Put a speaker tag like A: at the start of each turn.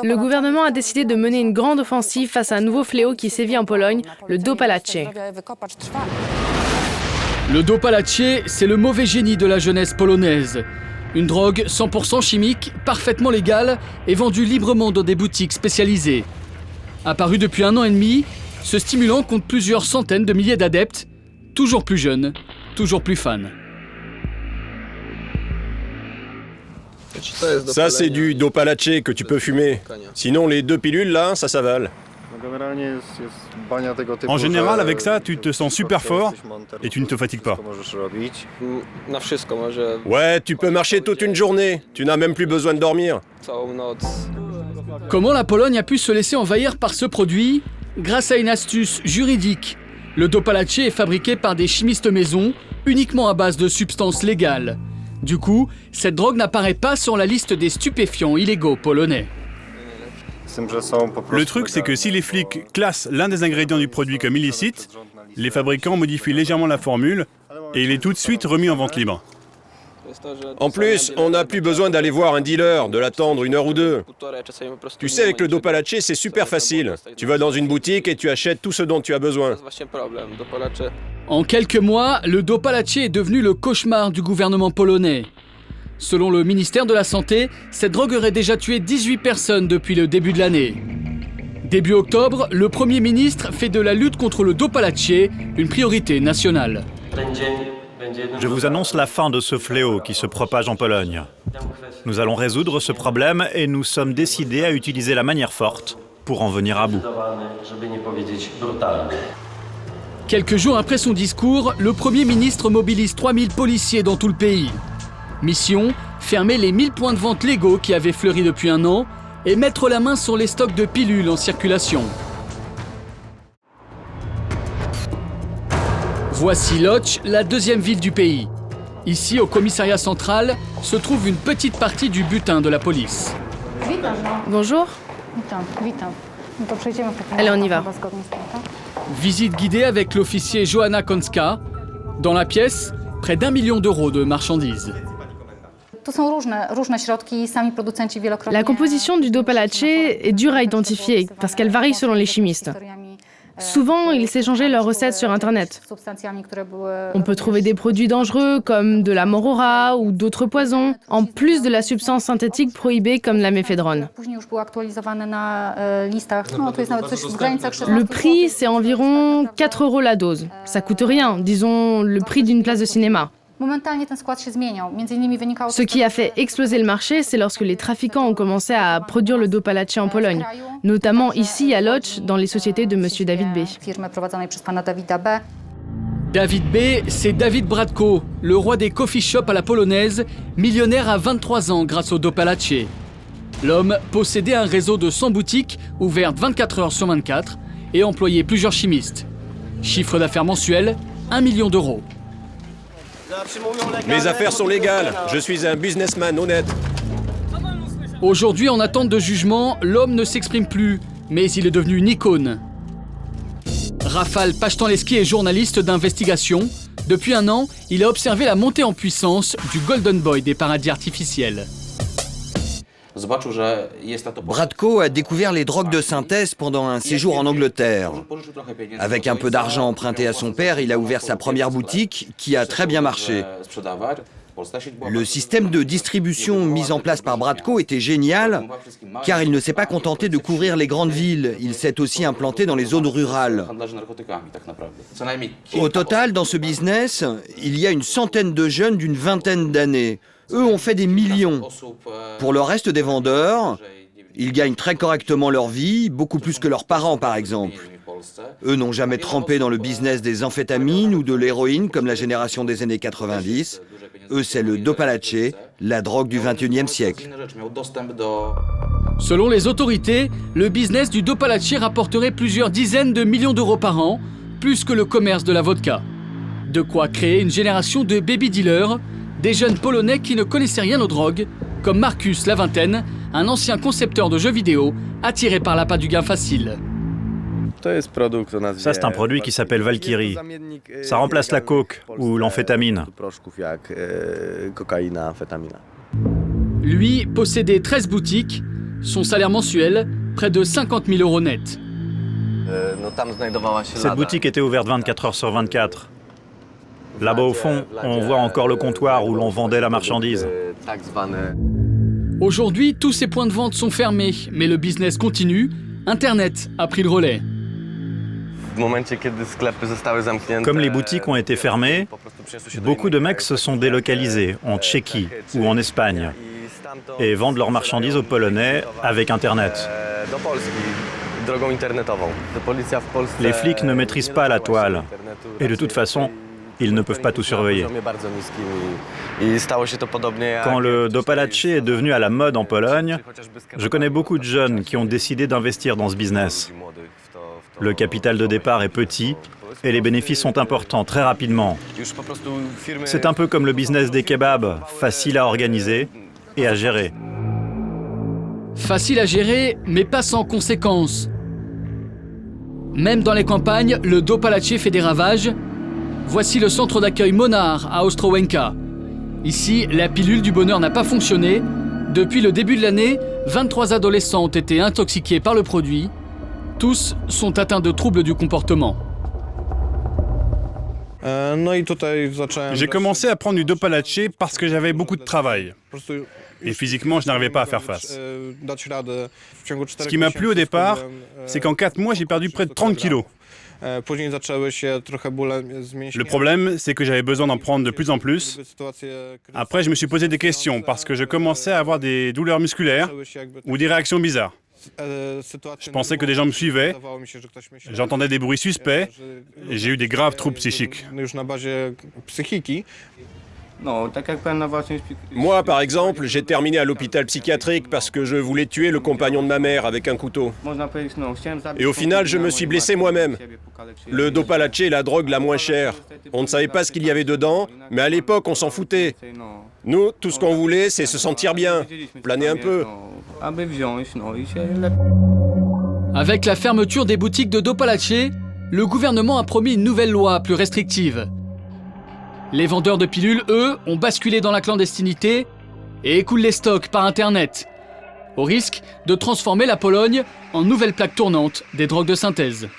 A: Le gouvernement a décidé de mener une grande offensive face à un nouveau fléau qui sévit en Pologne, le dopalacie.
B: Le dopalacie, c'est le mauvais génie de la jeunesse polonaise. Une drogue 100% chimique, parfaitement légale et vendue librement dans des boutiques spécialisées. Apparu depuis 1 an et demi, ce stimulant compte plusieurs centaines de milliers d'adeptes, toujours plus jeunes, toujours plus fans.
C: Ça, c'est du dopalacie que tu peux fumer. Sinon, les 2 pilules, là, ça s'avale.
D: En général, avec ça, tu te sens super fort et tu ne te fatigues pas.
C: Ouais, tu peux marcher toute une journée. Tu n'as même plus besoin de dormir.
B: Comment la Pologne a pu se laisser envahir par ce produit? Grâce à une astuce juridique. Le dopalacie est fabriqué par des chimistes maison, uniquement à base de substances légales. Du coup, cette drogue n'apparaît pas sur la liste des stupéfiants illégaux polonais.
D: Le truc, c'est que si les flics classent l'un des ingrédients du produit comme illicite, les fabricants modifient légèrement la formule et il est tout de suite remis en vente libre.
C: En plus, on n'a plus besoin d'aller voir un dealer, de l'attendre 1 heure ou 2. Tu sais, avec le dopalacie, c'est super facile. Tu vas dans une boutique et tu achètes tout ce dont tu as besoin.
B: En quelques mois, le dopalacie est devenu le cauchemar du gouvernement polonais. Selon le ministère de la Santé, cette drogue aurait déjà tué 18 personnes depuis le début de l'année. Début octobre, le Premier ministre fait de la lutte contre le dopalacie une priorité nationale.
E: Je vous annonce la fin de ce fléau qui se propage en Pologne. Nous allons résoudre ce problème et nous sommes décidés à utiliser la manière forte pour en venir à bout.
B: Quelques jours après son discours, le Premier ministre mobilise 3000 policiers dans tout le pays. Mission, fermer les 1000 points de vente légaux qui avaient fleuri depuis 1 an et mettre la main sur les stocks de pilules en circulation. Voici Łódź, la 2e ville du pays. Ici, au commissariat central, se trouve une petite partie du butin de la police.
A: Bonjour. Allez, on y va.
B: Visite guidée avec l'officier Joanna Konska. Dans la pièce, près d'1 million d'euros de marchandises.
A: La composition du dopalacie est dure à identifier parce qu'elle varie selon les chimistes. Souvent, ils s'échangeaient leurs recettes sur Internet. On peut trouver des produits dangereux comme de la morora ou d'autres poisons, en plus de la substance synthétique prohibée comme la méphédrone. Le prix, c'est environ 4 € la dose. Ça coûte rien, disons le prix d'une place de cinéma. Ce qui a fait exploser le marché, c'est lorsque les trafiquants ont commencé à produire le dopalacie en Pologne, notamment ici à Łódź, dans les sociétés de M. David B.
B: David B, c'est David Bratko, le roi des coffee shops à la polonaise, millionnaire à 23 ans grâce au dopalacie. L'homme possédait un réseau de 100 boutiques ouvertes 24 heures sur 24 et employait plusieurs chimistes. Chiffre d'affaires mensuel, 1 million d'euros.
C: Mes affaires sont légales. Je suis un businessman honnête.
B: Aujourd'hui, en attente de jugement, l'homme ne s'exprime plus, mais il est devenu une icône. Rafał Pasztanleski est journaliste d'investigation. Depuis 1 an, il a observé la montée en puissance du Golden Boy des paradis artificiels.
F: Bratko a découvert les drogues de synthèse pendant un séjour en Angleterre. Avec un peu d'argent emprunté à son père, il a ouvert sa première boutique qui a très bien marché. Le système de distribution mis en place par Bratko était génial car il ne s'est pas contenté de couvrir les grandes villes, il s'est aussi implanté dans les zones rurales. Au total, dans ce business, il y a une centaine de jeunes d'une vingtaine d'années. Eux ont fait des millions. Pour le reste des vendeurs, ils gagnent très correctement leur vie, beaucoup plus que leurs parents par exemple. Eux n'ont jamais trempé dans le business des amphétamines ou de l'héroïne comme la génération des années 90. Eux, c'est le dopalacie, la drogue du XXIe siècle.
B: Selon les autorités, le business du dopalacie rapporterait plusieurs dizaines de millions d'euros par an, plus que le commerce de la vodka. De quoi créer une génération de baby-dealers, des jeunes Polonais qui ne connaissaient rien aux drogues, comme Marcus, la vingtaine, un ancien concepteur de jeux vidéo, attiré par l'appât du gain facile.
E: Ça, c'est un produit qui s'appelle Valkyrie. Ça remplace la coke ou l'amphétamine.
B: Lui possédait 13 boutiques, Son salaire mensuel, près de 50 000 € net.
E: Cette boutique était ouverte 24 heures sur 24. Là-bas au fond, on voit encore le comptoir où l'on vendait la marchandise.
B: Aujourd'hui, tous ces points de vente sont fermés, mais le business continue. Internet a pris le relais.
E: Comme les boutiques ont été fermées, beaucoup de mecs se sont délocalisés en Tchéquie ou en Espagne et vendent leurs marchandises aux Polonais avec Internet. Les flics ne maîtrisent pas la toile et de toute façon, ils ne peuvent pas tout surveiller. Quand le dopalacze est devenu à la mode en Pologne, je connais beaucoup de jeunes qui ont décidé d'investir dans ce business. Le capital de départ est petit et les bénéfices sont importants très rapidement. C'est un peu comme le business des kebabs, facile à organiser et à gérer.
B: Facile à gérer, mais pas sans conséquences. Même dans les campagnes, le dopalacze fait des ravages. Voici le centre d'accueil Monar à Ostrołęka. Ici, la pilule du bonheur n'a pas fonctionné. Depuis le début de l'année, 23 adolescents ont été intoxiqués par le produit. Tous sont atteints de troubles du comportement.
D: J'ai commencé à prendre du dopalacze parce que j'avais beaucoup de travail. Et physiquement, je n'arrivais pas à faire face. Ce qui m'a plu au départ, c'est qu'en 4 mois, j'ai perdu près de 30 kilos. Le problème, c'est que j'avais besoin d'en prendre de plus en plus. Après, je me suis posé des questions parce que je commençais à avoir des douleurs musculaires ou des réactions bizarres. Je pensais que des gens me suivaient, j'entendais des bruits suspects et j'ai eu des graves troubles psychiques.
C: Moi, par exemple, j'ai terminé à l'hôpital psychiatrique parce que je voulais tuer le compagnon de ma mère avec un couteau. Et au final, je me suis blessé moi-même. Le dopalacze est la drogue la moins chère. On ne savait pas ce qu'il y avait dedans, mais à l'époque, on s'en foutait. Nous, tout ce qu'on voulait, c'est se sentir bien, planer un peu.
B: Avec la fermeture des boutiques de dopalacze, le gouvernement a promis une nouvelle loi plus restrictive. Les vendeurs de pilules, eux, ont basculé dans la clandestinité et écoulent les stocks par Internet, au risque de transformer la Pologne en nouvelle plaque tournante des drogues de synthèse.